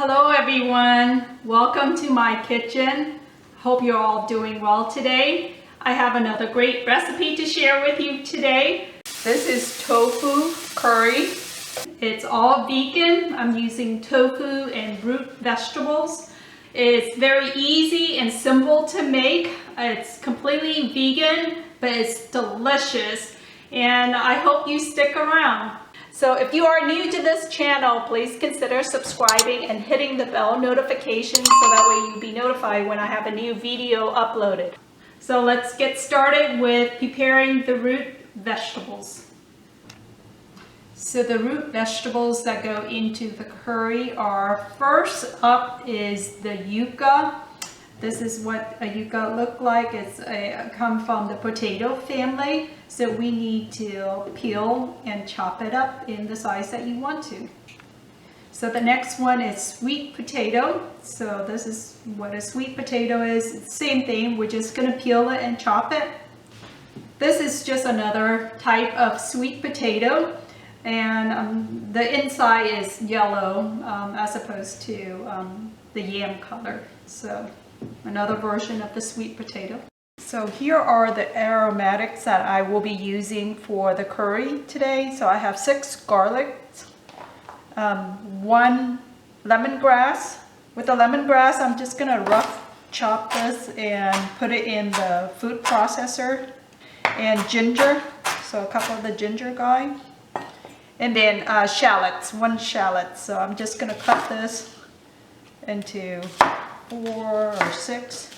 Hello everyone, welcome to my kitchen. Hope you're all doing well today. I have another great recipe to share with you today. This is tofu curry. It's all vegan. I'm using tofu and root vegetables. It's very easy and simple to make. It's completely vegan, but it's delicious. And I hope you stick around. So if you are new to this channel, please consider subscribing and hitting the bell notification so that way you'll be notified when I have a new video uploaded. So let's get started with preparing the root vegetables. So the root vegetables that go into the curry are, first up is the yucca. This is what a yucca look like. It's come from the potato family. So we need to peel and chop it up in the size that you want to. So the next one is sweet potato. So this is what a sweet potato is. It's the same thing. We're just going to peel it and chop it. This is just another type of sweet potato. And the inside is yellow as opposed to the yam color. So another version of the sweet potato. So here are the aromatics that I will be using for the curry today. So I have 6 garlics, 1 lemongrass. With the lemongrass, I'm just going to rough chop this and put it in the food processor. And ginger, so a couple of the ginger guy. And then shallots, 1 shallot. So I'm just going to cut this into 4 or 6.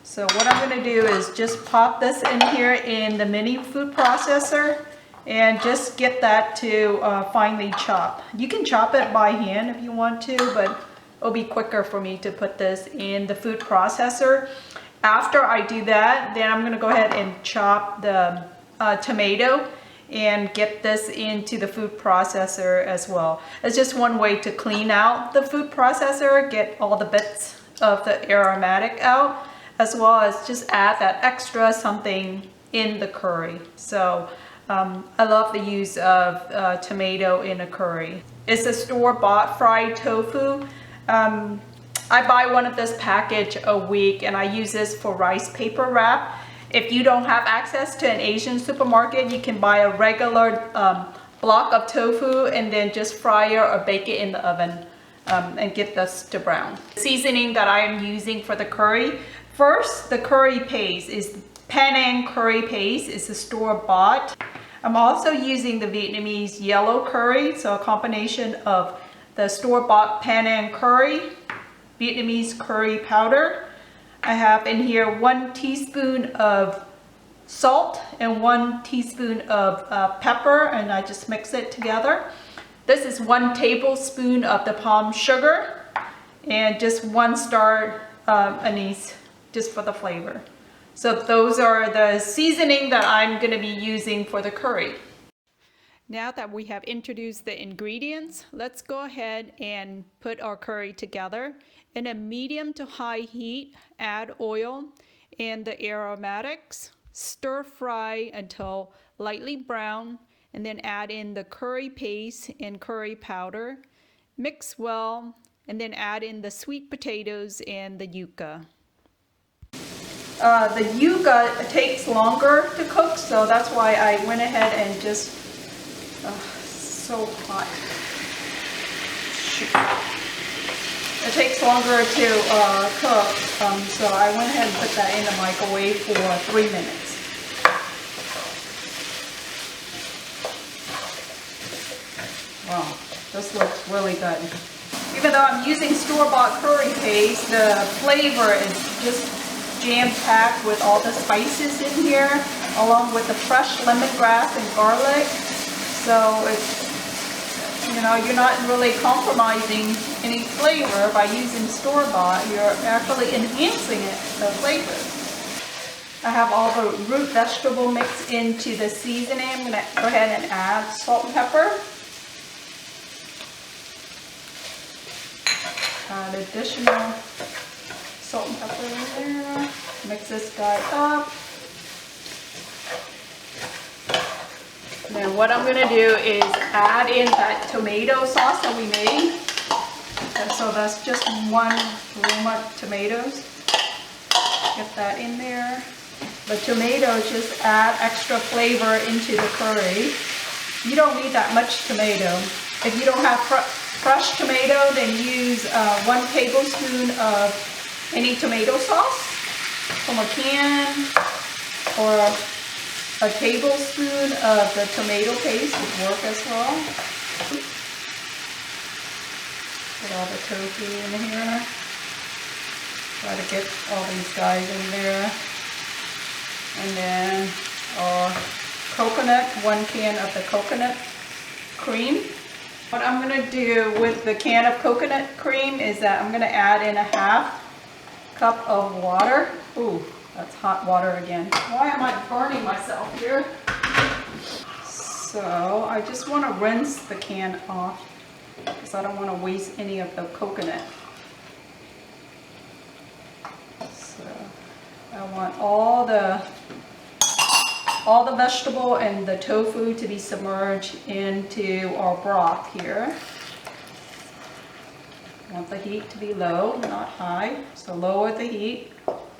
So what I'm going to do is just pop this in here in the mini food processor and just get that to finely chop. You can chop it by hand if you want to, but it'll be quicker for me to put this in the food processor. After I do that, then I'm going to go ahead and chop the tomato and get this into the food processor as well. It's just one way to clean out the food processor, get all the bits of the aromatic out, as well as just add that extra something in the curry. So I love the use of tomato in a curry. It's a store-bought fried tofu. I buy one of this package a week and I use this for rice paper wrap. If you don't have access to an Asian supermarket, you can buy a regular block of tofu and then just fry it or bake it in the oven and get this to brown. The seasoning that I am using for the curry, first, the curry paste is Panang curry paste. It's a store-bought. I'm also using the Vietnamese yellow curry, so a combination of the store-bought Panang curry, Vietnamese curry powder. I have in here 1 teaspoon of salt and 1 teaspoon of pepper, and I just mix it together. This is 1 tablespoon of the palm sugar and just 1 star anise just for the flavor. So those are the seasoning that I'm going to be using for the curry. Now that we have introduced the ingredients, let's go ahead and put our curry together. In a medium to high heat, add oil and the aromatics. Stir fry until lightly brown, and then add in the curry paste and curry powder. Mix well, and then add in the sweet potatoes and the yucca. The yucca takes longer to cook, so that's why I went ahead and just, so hot. Shoot. It takes longer to cook, so I went ahead and put that in the microwave for 3 minutes. Wow, this looks really good. Even though I'm using store-bought curry paste, the flavor is just jam-packed with all the spices in here, along with the fresh lemongrass and garlic. So it's, you're not really compromising any flavor by using store-bought. You're actually enhancing it, the flavor. I have all the root vegetable mixed into the seasoning. I'm going to go ahead and add salt and pepper. Add additional salt and pepper in there. Mix this guy up. Then what I'm going to do is add in that tomato sauce that we made. So that's just one Roma tomatoes. Get that in there. The tomatoes just add extra flavor into the curry. You don't need that much tomato. If you don't have fresh tomato, then use 1 tablespoon of any tomato sauce from a can, or a tablespoon of the tomato paste would work as well. Put all the tofu in here. Try to get all these guys in there. And then our coconut, 1 can of the coconut cream. What I'm going to do with the can of coconut cream is that I'm going to add in a 1/2 cup of water. Ooh, that's hot water again. Why am I burning myself here? So I just want to rinse the can off because I don't want to waste any of the coconut. So I want all the vegetable and the tofu to be submerged into our broth here. I want the heat to be low, not high. So lower the heat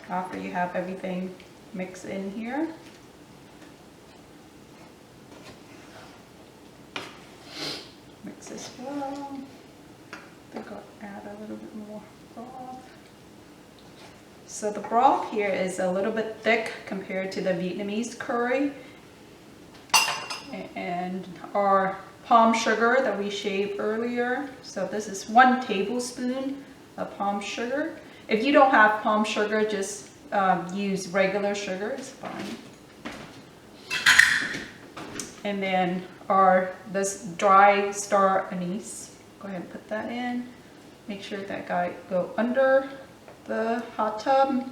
after you have everything mixed in here. Mix this well. I think I'll add a little bit more broth. So the broth here is a little bit thick compared to the Vietnamese curry. And our palm sugar that we shaved earlier. So this is 1 tablespoon of palm sugar. If you don't have palm sugar, just use regular sugar, it's fine. And then this dry star anise. Go ahead and put that in. Make sure that guy go under the hot tub.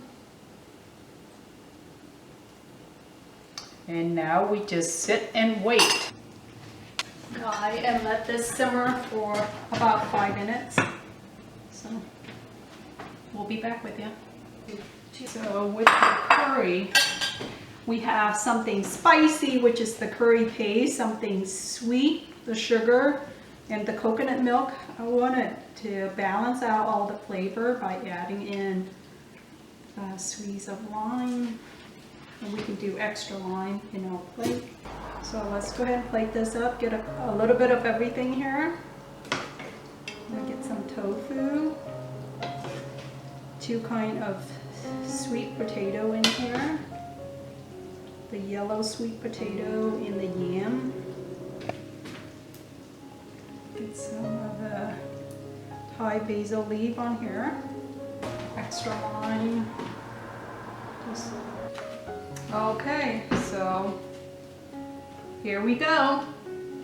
And now we just sit and wait. And let this simmer for about 5 minutes. So we'll be back with you. So with the curry, we have something spicy, which is the curry paste, something sweet, the sugar, and the coconut milk. I wanted to balance out all the flavor by adding in a squeeze of lime. And we can do extra lime in our plate. So let's go ahead and plate this up, get a little bit of everything here. I'll get some tofu, 2 kinds of sweet potato in here, the yellow sweet potato and the yam. Get some of the Thai basil leaf on here, extra lime. Okay, so here we go.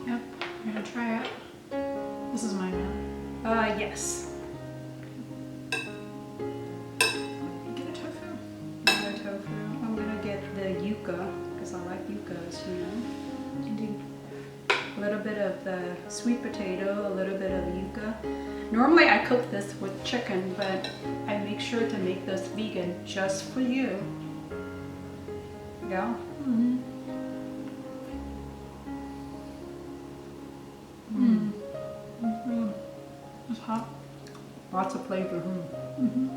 Yep, I'm gonna try it. This is mine now. Yes. Get a tofu. Get a tofu. I'm gonna get the yucca because I like yucca, as you know. And do a little bit of the sweet potato, a little bit of yucca. Normally I cook this with chicken, but I make sure to make this vegan just for you. Go. Mm-hmm. Mm. Mm-hmm. It's hot. Lots of flavor. Mm-hmm.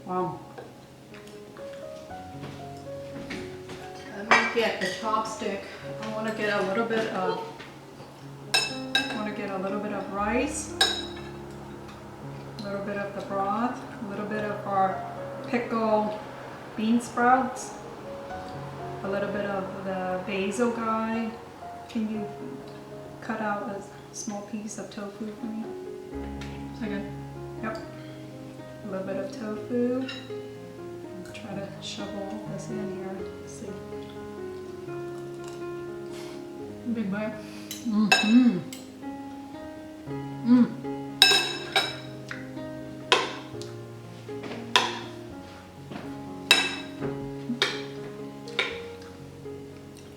Wow. Let me get the chopstick. I want to get a little bit of rice, a little bit of the broth, a little bit of our pickled bean sprouts, a little bit of the basil guy. Can you cut out a small piece of tofu for me? Is that good? Yep. A little bit of tofu. Try to shovel this in here. Let's see. Big bite. Mm-hmm. Mm.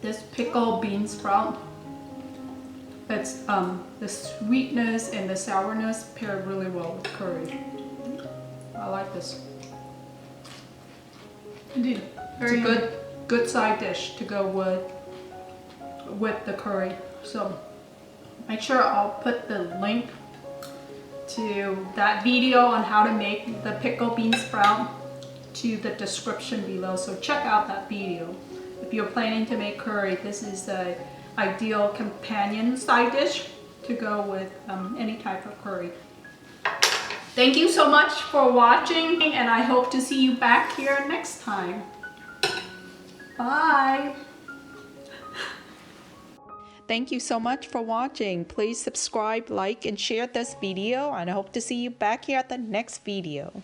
This pickled bean sprout, it's the sweetness and the sourness pair really well with curry. I like this. Indeed. It's a good side dish to go with the curry. So make sure I'll put the link to that video on how to make the pickled bean sprout to the description below. So check out that video. If you're planning to make curry, this is the ideal companion side dish to go with any type of curry. Thank you so much for watching, and I hope to see you back here next time. Bye. Thank you so much for watching. Please subscribe, like, and share this video, and I hope to see you back here at the next video.